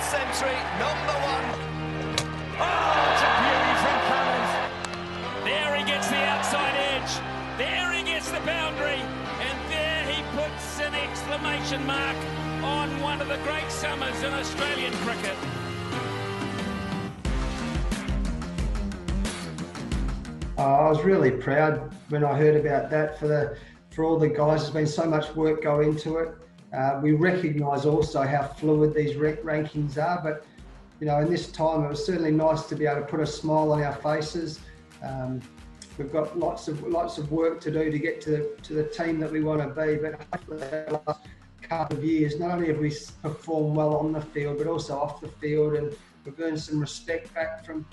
century, number one. Oh, it's a beauty from Cummins. There he gets the outside edge. There he gets the boundary. And there he puts an exclamation mark on one of the great summers in Australian cricket. I was really proud when I heard about that for all the guys. There's been so much work go into it. We recognise also how fluid these rankings are, but you know, in this time, it was certainly nice to be able to put a smile on our faces. We've got lots of work to do to get to the team that we want to be, but hopefully the last couple of years, not only have we performed well on the field, but also off the field, and we've earned some respect back from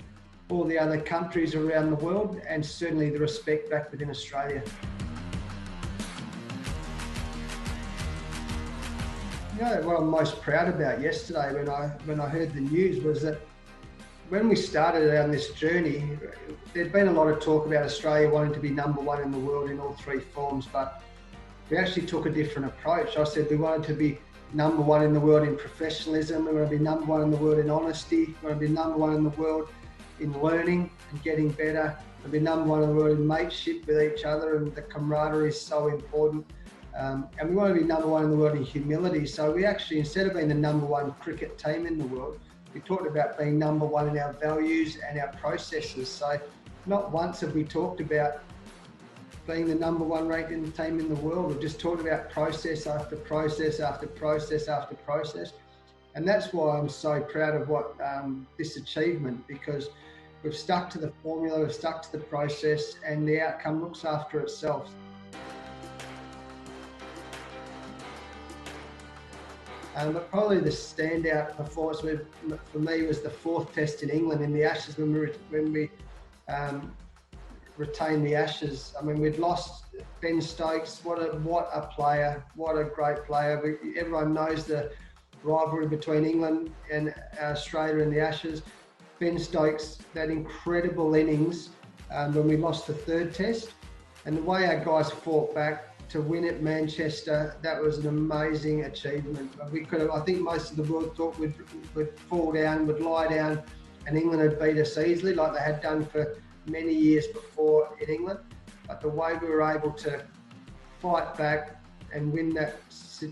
all the other countries around the world, and certainly the respect back within Australia. You know what I'm most proud about yesterday when I heard the news was that when we started on this journey, there'd been a lot of talk about Australia wanting to be number one in the world in all three forms, but we actually took a different approach. I said we wanted to be number one in the world in professionalism, we want to be number one in the world in honesty, we want to be number one in the world in learning and getting better, and be number one in the world in mateship with each other, and the camaraderie is so important. And we want to be number one in the world in humility. So we actually, instead of being the number one cricket team in the world, we talked about being number one in our values and our processes. So not once have we talked about being the number one ranked team in the world. We've just talked about process after process after process after process. And that's why I'm so proud of what this achievement, because we've stuck to the formula, we've stuck to the process, and the outcome looks after itself. But probably the standout performance for me was the fourth test in England in the Ashes when we retained the Ashes. I mean, we'd lost Ben Stokes. What a player! What a great player! Everyone knows the rivalry between England and Australia in the Ashes. Ben Stokes, that incredible innings when we lost the third test, and the way our guys fought back to win at Manchester, that was an amazing achievement. I think most of the world thought we'd fall down, would lie down, and England had beat us easily, like they had done for many years before in England. But the way we were able to fight back and win that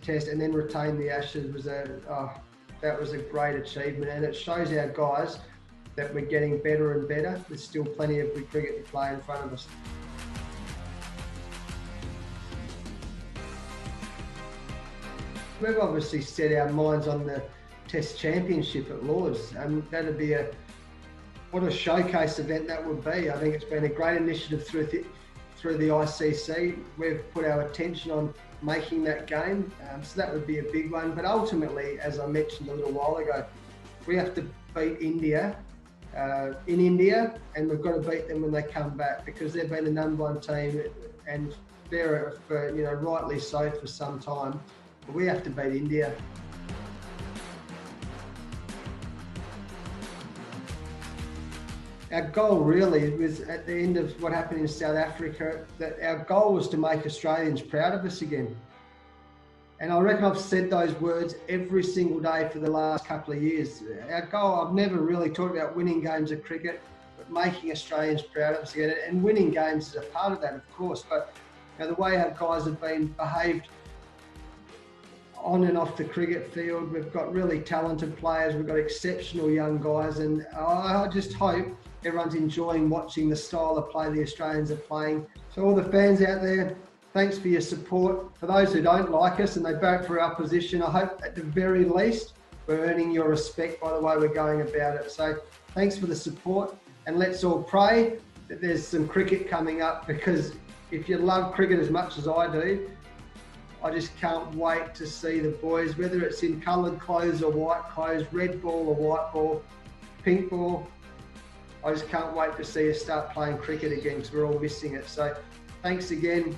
test and then retain the Ashes was that was a great achievement, and it shows our guys that we're getting better and better. There's still plenty of good cricket to play in front of us. We've obviously set our minds on the Test Championship at Lords, and that'd be what a showcase event that would be. I think it's been a great initiative through the ICC. We've put our attention on making that game, so that would be a big one. But ultimately, as I mentioned a little while ago, we have to beat India in India, and we've got to beat them when they come back, because they've been the number one team, and they're rightly so for some time. But we have to beat India. Our goal really was, at the end of what happened in South Africa, that our goal was to make Australians proud of us again. And I reckon I've said those words every single day for the last couple of years. Our goal, I've never really talked about winning games of cricket, but making Australians proud of us again. And winning games is a part of that, of course. But the way our guys have been behaved on and off the cricket field, we've got really talented players, we've got exceptional young guys, and I just hope everyone's enjoying watching the style of play the Australians are playing. So all the fans out there, thanks for your support. For those who don't like us and they vote for our position, I hope at the very least we're earning your respect by the way we're going about it. So thanks for the support, and let's all pray that there's some cricket coming up, because if you love cricket as much as I do, I just can't wait to see the boys, whether it's in coloured clothes or white clothes, red ball or white ball, pink ball. I just can't wait to see us start playing cricket again, because we're all missing it. So thanks again.